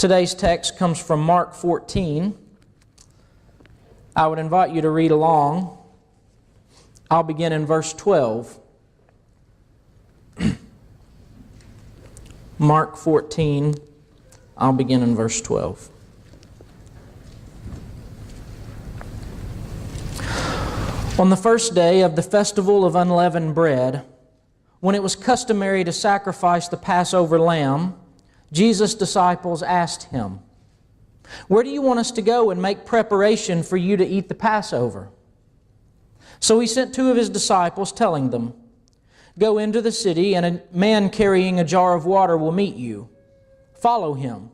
Today's text comes from Mark 14. I would invite you to read along. I'll begin in verse 12. Mark 14, I'll begin in verse 12. On the first day of the festival of unleavened bread, when it was customary to sacrifice the Passover lamb, Jesus' disciples asked him, "Where do you want us to go and make preparation for you to eat the Passover?" So he sent two of his disciples, telling them, "Go into the city, and a man carrying a jar of water will meet you. Follow him.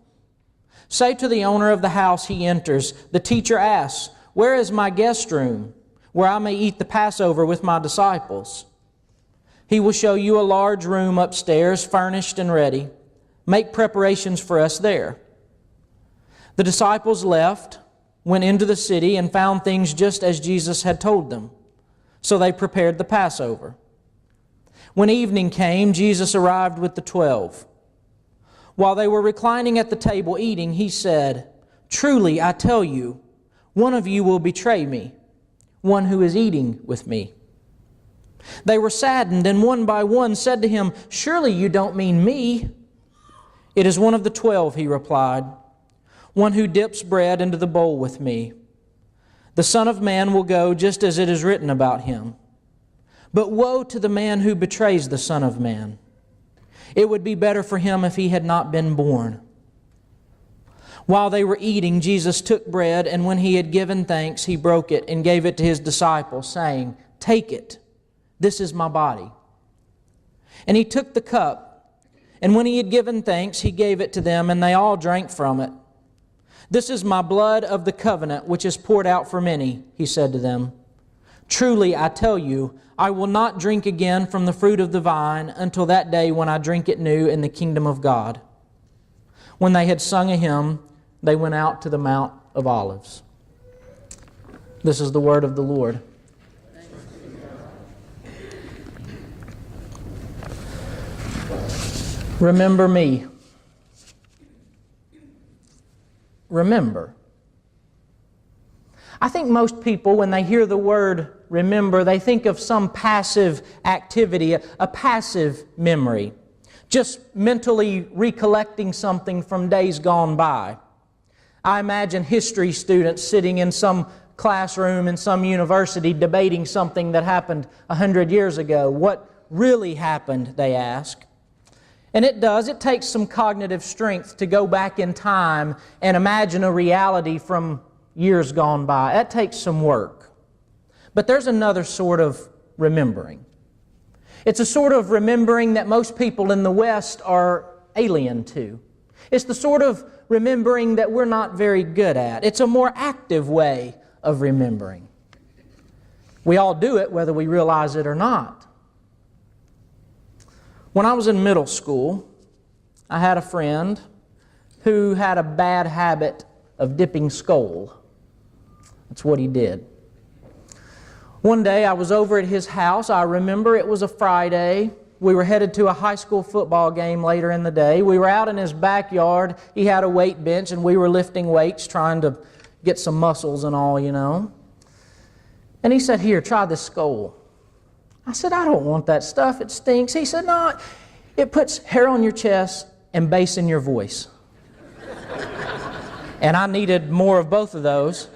Say to the owner of the house he enters, 'The teacher asks, where is my guest room, where I may eat the Passover with my disciples?' He will show you a large room upstairs, furnished and ready. Make preparations for us there." The disciples left, went into the city, and found things just as Jesus had told them. So they prepared the Passover. When evening came, Jesus arrived with the 12. While they were reclining at the table eating, he said, "Truly, I tell you, one of you will betray me, one who is eating with me." They were saddened, and one by one said to him, "Surely you don't mean me?" "It is one of the 12, he replied, "one who dips bread into the bowl with me. The Son of Man will go just as it is written about him. But woe to the man who betrays the Son of Man. It would be better for him if he had not been born." While they were eating, Jesus took bread, and when he had given thanks, he broke it and gave it to his disciples, saying, "Take it, this is my body." And he took the cup, and when he had given thanks, he gave it to them, and they all drank from it. "This is my blood of the covenant, which is poured out for many," he said to them. "Truly, I tell you, I will not drink again from the fruit of the vine until that day when I drink it new in the kingdom of God." When they had sung a hymn, they went out to the Mount of Olives. This is the word of the Lord. Remember me. Remember. I think most people, when they hear the word remember, they think of some passive activity, a passive memory, just mentally recollecting something from days gone by. I imagine history students sitting in some classroom in some university debating something that happened 100 years ago. What really happened, they ask. And it does. It takes some cognitive strength to go back in time and imagine a reality from years gone by. That takes some work. But there's another sort of remembering. It's a sort of remembering that most people in the West are alien to. It's the sort of remembering that we're not very good at. It's a more active way of remembering. We all do it whether we realize it or not. When I was in middle school, I had a friend who had a bad habit of dipping skull. That's what he did. One day I was over at his house. I remember it was a Friday. We were headed to a high school football game later in the day. We were out in his backyard. He had a weight bench and we were lifting weights, trying to get some muscles and all, you know. And he said, "Here, try this skull." I said, "I don't want that stuff. It stinks." He said, "No, it puts hair on your chest and bass in your voice." And I needed more of both of those.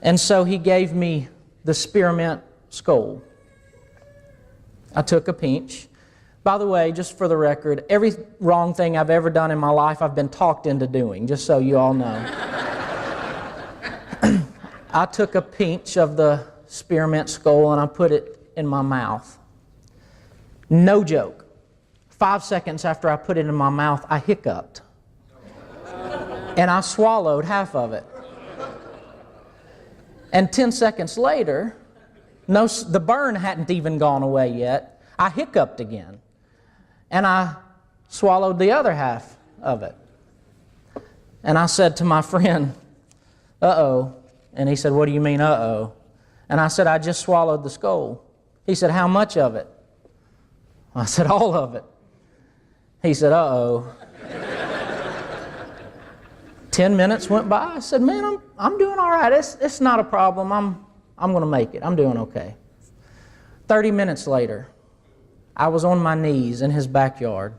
And so he gave me the spearmint skull. I took a pinch. By the way, just for the record, every wrong thing I've ever done in my life I've been talked into doing, just so you all know. I took a pinch of the spearmint skull and I put it in my mouth. No joke. 5 seconds after I put it in my mouth, I hiccuped. And I swallowed half of it. And 10 seconds later, the burn hadn't even gone away yet. I hiccuped again. And I swallowed the other half of it. And I said to my friend, "Uh-oh." And he said, "What do you mean, uh-oh?" And I said, "I just swallowed the skull." He said, "How much of it?" I said, "All of it." He said, "Uh-oh." 10 minutes went by. I said, man, I'm doing all right. It's not a problem. I'm going to make it. I'm doing okay. 30 minutes later, I was on my knees in his backyard,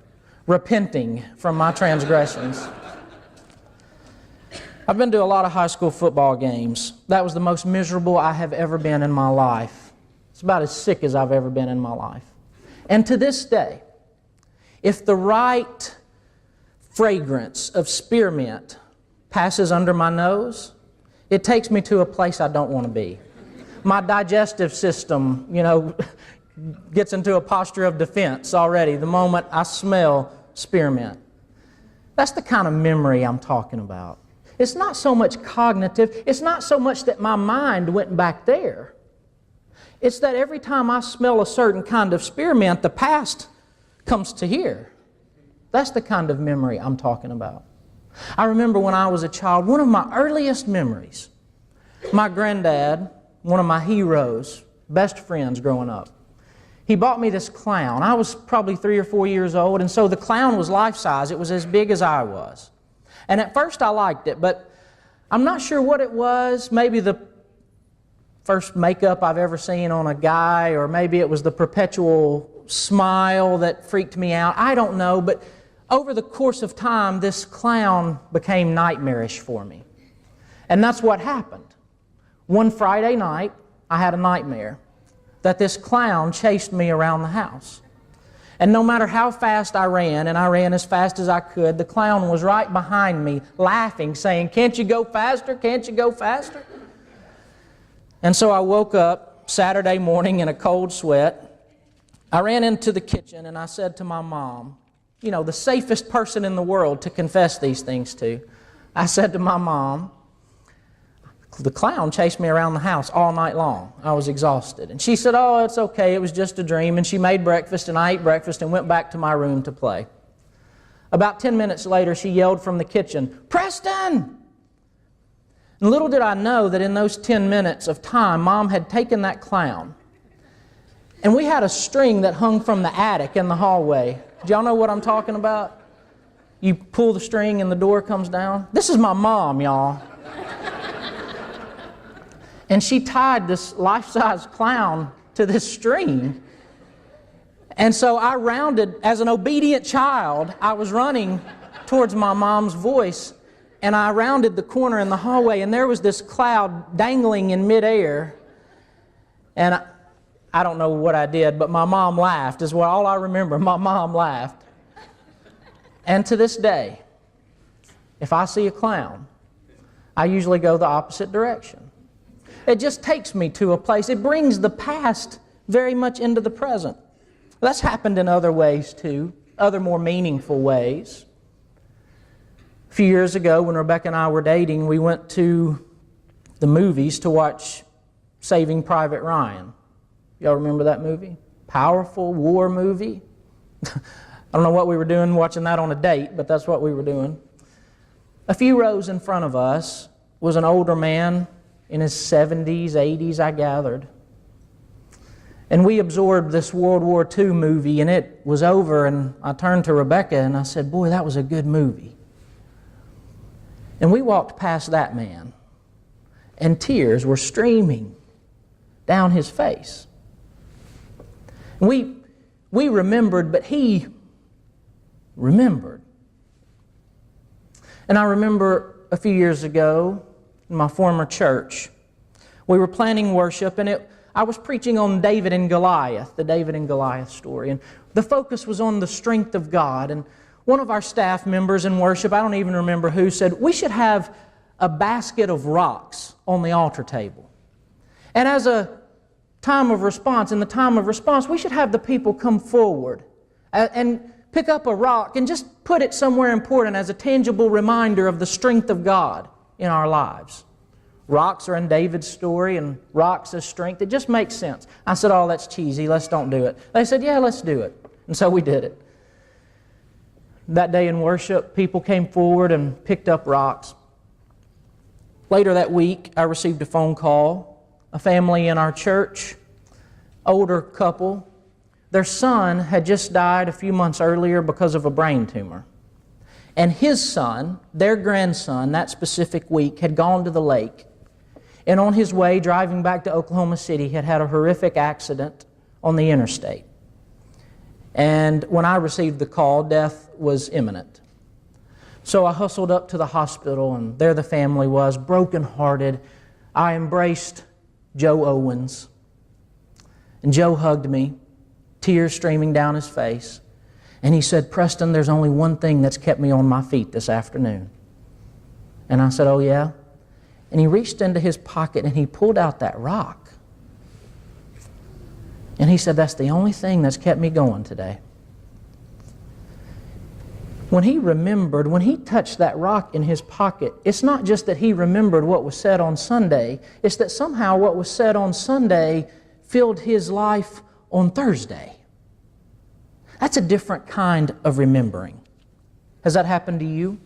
repenting from my transgressions. I've been to a lot of high school football games. That was the most miserable I have ever been in my life. It's about as sick as I've ever been in my life. And to this day, if the right fragrance of spearmint passes under my nose, it takes me to a place I don't want to be. My digestive system, gets into a posture of defense already the moment I smell spearmint. That's the kind of memory I'm talking about. It's not so much cognitive. It's not so much that my mind went back there. It's that every time I smell a certain kind of spearmint, the past comes to here. That's the kind of memory I'm talking about. I remember when I was a child, one of my earliest memories, my granddad, one of my heroes, best friends growing up, he bought me this clown. I was probably 3 or 4 years old, and so the clown was life-size. It was as big as I was. And at first I liked it, but I'm not sure what it was. Maybe the first makeup I've ever seen on a guy, or maybe it was the perpetual smile that freaked me out. I don't know, but over the course of time, this clown became nightmarish for me. And that's what happened. One Friday night, I had a nightmare that this clown chased me around the house. And no matter how fast I ran, and I ran as fast as I could, the clown was right behind me, laughing, saying, "Can't you go faster? Can't you go faster?" And so I woke up Saturday morning in a cold sweat. I ran into the kitchen and I said to my mom, the safest person in the world to confess these things to, I said to my mom, "The clown chased me around the house all night long. I was exhausted." And she said, "Oh, it's okay. It was just a dream." And she made breakfast, and I ate breakfast and went back to my room to play. About 10 minutes later, she yelled from the kitchen, "Preston!" And little did I know that in those 10 minutes of time, Mom had taken that clown. And we had a string that hung from the attic in the hallway. Do y'all know what I'm talking about? You pull the string and the door comes down. This is my mom, y'all. And she tied this life-size clown to this string. And so I rounded, as an obedient child, I was running towards my mom's voice, and I rounded the corner in the hallway, and there was this cloud dangling in midair. And I don't know what I did, but my mom laughed, is what all I remember. My mom laughed. And to this day, if I see a clown, I usually go the opposite direction. It just takes me to a place. It brings the past very much into the present. That's happened in other ways too, other more meaningful ways. A few years ago, when Rebecca and I were dating, we went to the movies to watch Saving Private Ryan. Y'all remember that movie? Powerful war movie. I don't know what we were doing watching that on a date, but that's what we were doing. A few rows in front of us was an older man in his 70s, 80s, I gathered. And we absorbed this World War II movie, and it was over, and I turned to Rebecca and I said, "Boy, that was a good movie." And we walked past that man, and tears were streaming down his face. We remembered, but he remembered. And I remember a few years ago, in my former church, we were planning worship, and I was preaching on David and Goliath, the David and Goliath story, and the focus was on the strength of God. And one of our staff members in worship, I don't even remember who, said we should have a basket of rocks on the altar table. And as a time of response, in the time of response, we should have the people come forward and pick up a rock and just put it somewhere important as a tangible reminder of the strength of God in our lives. Rocks are in David's story, and rocks as strength. It just makes sense. I said, "Oh, that's cheesy. Let's don't do it." They said, "Yeah, let's do it." And so we did it. That day in worship, people came forward and picked up rocks. Later that week, I received a phone call. A family in our church, older couple, their son had just died a few months earlier because of a brain tumor. And his son, their grandson, that specific week, had gone to the lake. And on his way, driving back to Oklahoma City, had had a horrific accident on the interstate. And when I received the call, death was imminent. So I hustled up to the hospital, and there the family was, brokenhearted. I embraced Joe Owens. And Joe hugged me, tears streaming down his face. And he said, "Preston, there's only one thing that's kept me on my feet this afternoon." And I said, "Oh yeah?" And he reached into his pocket and he pulled out that rock. And he said, "That's the only thing that's kept me going today." When he touched that rock in his pocket, it's not just that he remembered what was said on Sunday, it's that somehow what was said on Sunday filled his life on Thursday. That's a different kind of remembering. Has that happened to you?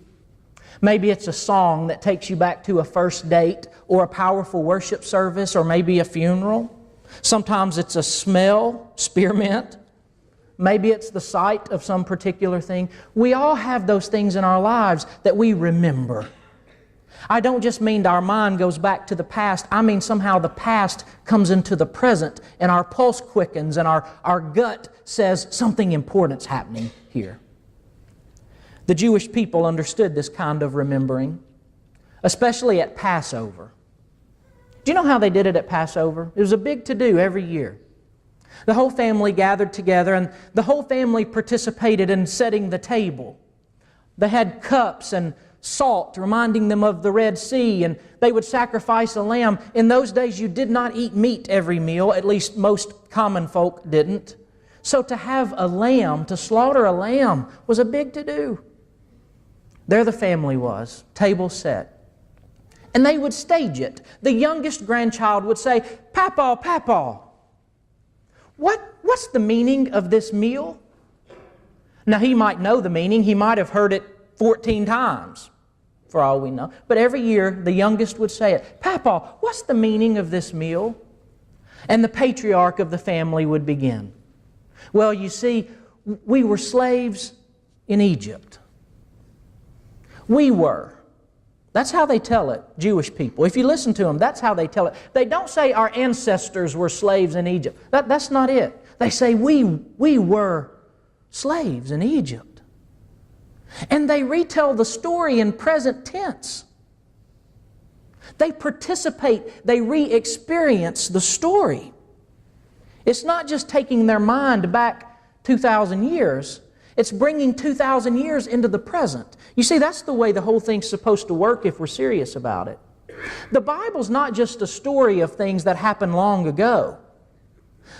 Maybe it's a song that takes you back to a first date or a powerful worship service or maybe a funeral. Sometimes it's a smell, spearmint. Maybe it's the sight of some particular thing. We all have those things in our lives that we remember. I don't just mean our mind goes back to the past. I mean somehow the past comes into the present and our pulse quickens and our gut says something important's happening here. The Jewish people understood this kind of remembering, especially at Passover. Do you know how they did it at Passover? It was a big to-do every year. The whole family gathered together and the whole family participated in setting the table. They had cups and salt reminding them of the Red Sea, and they would sacrifice a lamb. In those days you did not eat meat every meal, at least most common folk didn't. So to have a lamb, to slaughter a lamb, was a big to-do. There the family was, table set. And they would stage it. The youngest grandchild would say, "Papa, Papa, what's the meaning of this meal?" Now he might know the meaning, he might have heard it 14 times, for all we know. But every year, the youngest would say it. "Papa, what's the meaning of this meal?" And the patriarch of the family would begin. "Well, you see, we were slaves in Egypt. We were." That's how they tell it, Jewish people. If you listen to them, that's how they tell it. They don't say our ancestors were slaves in Egypt. That's not it. They say we were slaves in Egypt. And they retell the story in present tense. They participate, they re-experience the story. It's not just taking their mind back 2,000 years. It's bringing 2,000 years into the present. You see, that's the way the whole thing's supposed to work if we're serious about it. The Bible's not just a story of things that happened long ago.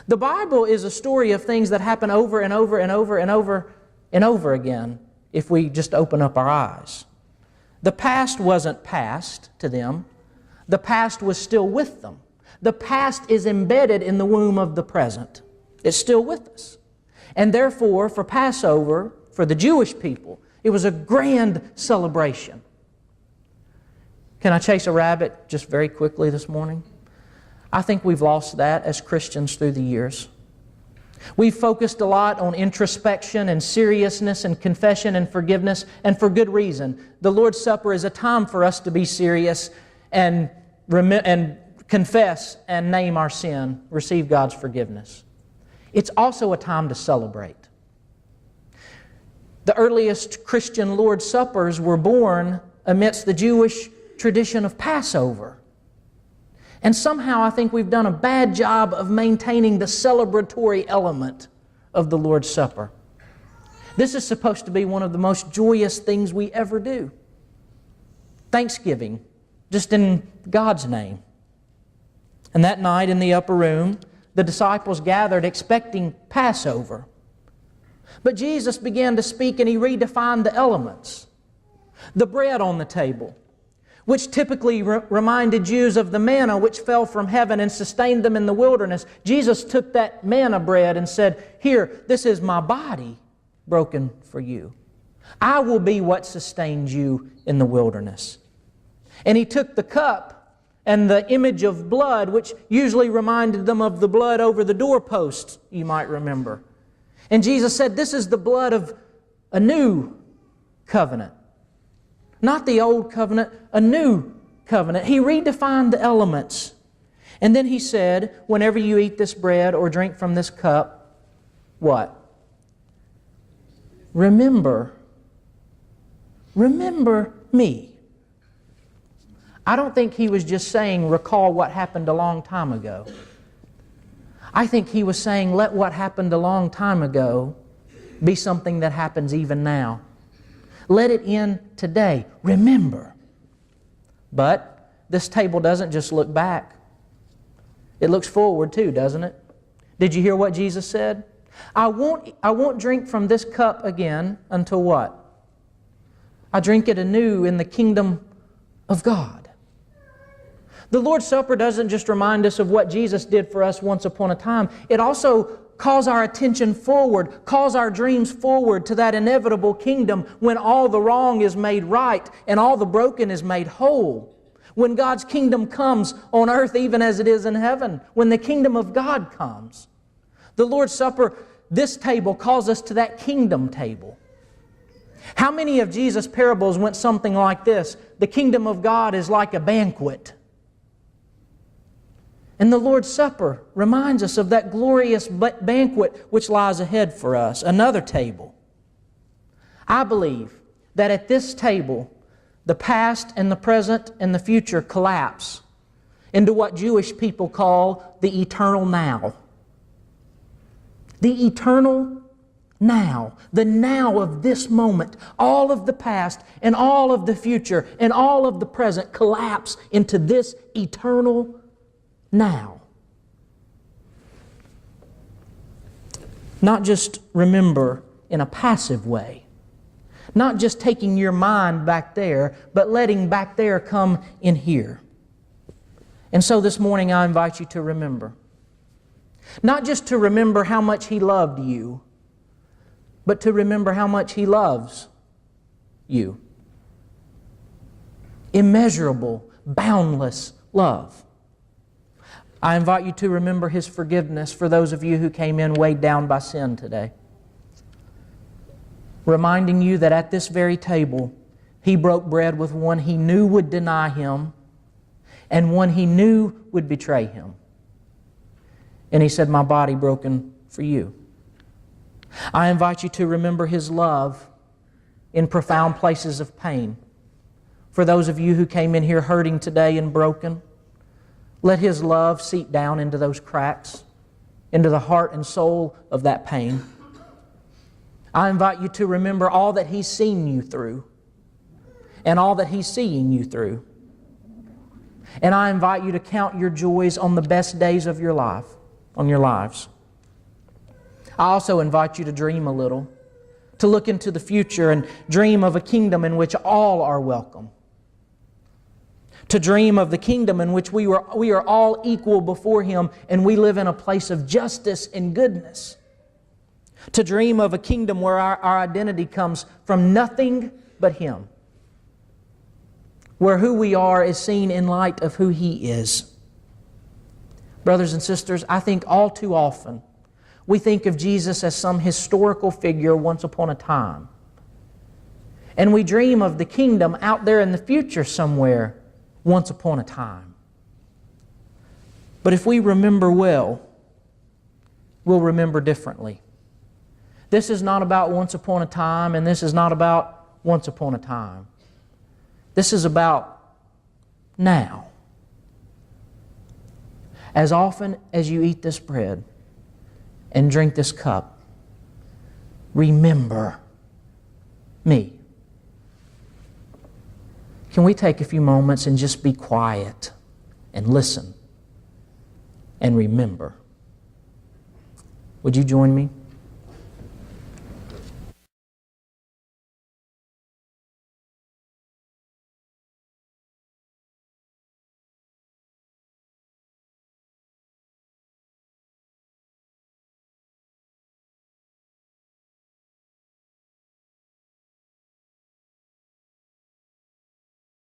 The Bible is a story of things that happen over and over and over and over and over again if we just open up our eyes. The past wasn't past to them. The past was still with them. The past is embedded in the womb of the present. It's still with us. And therefore, for Passover, for the Jewish people, it was a grand celebration. Can I chase a rabbit just very quickly this morning? I think we've lost that as Christians through the years. We've focused a lot on introspection and seriousness and confession and forgiveness, and for good reason. The Lord's Supper is a time for us to be serious and confess and name our sin, receive God's forgiveness. It's also a time to celebrate. The earliest Christian Lord's Suppers were born amidst the Jewish tradition of Passover. And somehow I think we've done a bad job of maintaining the celebratory element of the Lord's Supper. This is supposed to be one of the most joyous things we ever do. Thanksgiving, just in God's name. And that night in the upper room, the disciples gathered expecting Passover. But Jesus began to speak and He redefined the elements. The bread on the table, which typically reminded Jews of the manna which fell from heaven and sustained them in the wilderness. Jesus took that manna bread and said, "Here, this is my body broken for you. I will be what sustains you in the wilderness." And He took the cup and the image of blood, which usually reminded them of the blood over the doorposts, you might remember. And Jesus said, "This is the blood of a new covenant, Not the old covenant, a new covenant. He redefined the elements. And then He said, whenever you eat this bread or drink from this cup, what? Remember me. I don't think He was just saying, recall what happened a long time ago. I think He was saying, let what happened a long time ago be something that happens even now. Let it end today. Remember. But this table doesn't just look back. It looks forward too, doesn't it? Did you hear what Jesus said? I won't drink from this cup again until what? I drink it anew in the kingdom of God. The Lord's Supper doesn't just remind us of what Jesus did for us once upon a time. It also calls our attention forward, calls our dreams forward to that inevitable kingdom when all the wrong is made right and all the broken is made whole. When God's kingdom comes on earth even as it is in heaven. When the kingdom of God comes. The Lord's Supper, this table, calls us to that kingdom table. How many of Jesus' parables went something like this? The kingdom of God is like a banquet. And the Lord's Supper reminds us of that glorious banquet which lies ahead for us. Another table. I believe that at this table, the past and the present and the future collapse into what Jewish people call the eternal now. The eternal now. The now of this moment. All of the past and all of the future and all of the present collapse into this eternal now. Not just remember in a passive way. Not just taking your mind back there, but letting back there come in here. And so this morning I invite you to remember. Not just to remember how much He loved you, but to remember how much He loves you. Immeasurable, boundless love. I invite you to remember His forgiveness for those of you who came in weighed down by sin today. Reminding you that at this very table, He broke bread with one He knew would deny Him and one He knew would betray Him. And He said, my body broken for you. I invite you to remember His love in profound places of pain. For those of you who came in here hurting today and broken, let His love seep down into those cracks, into the heart and soul of that pain. I invite you to remember all that He's seen you through and all that He's seeing you through. And I invite you to count your joys on the best days of your life, on your lives. I also invite you to dream a little, to look into the future and dream of a kingdom in which all are welcome. To dream of the kingdom in which we are all equal before Him and we live in a place of justice and goodness. To dream of a kingdom where our identity comes from nothing but Him. Where who we are is seen in light of who He is. Brothers and sisters, I think all too often we think of Jesus as some historical figure once upon a time. And we dream of the kingdom out there in the future somewhere once upon a time. But if we remember well, we'll remember differently. This is not about once upon a time, and this is not about once upon a time. This is about now. As often as you eat this bread and drink this cup, remember me. Can we take a few moments and just be quiet and listen and remember? Would you join me?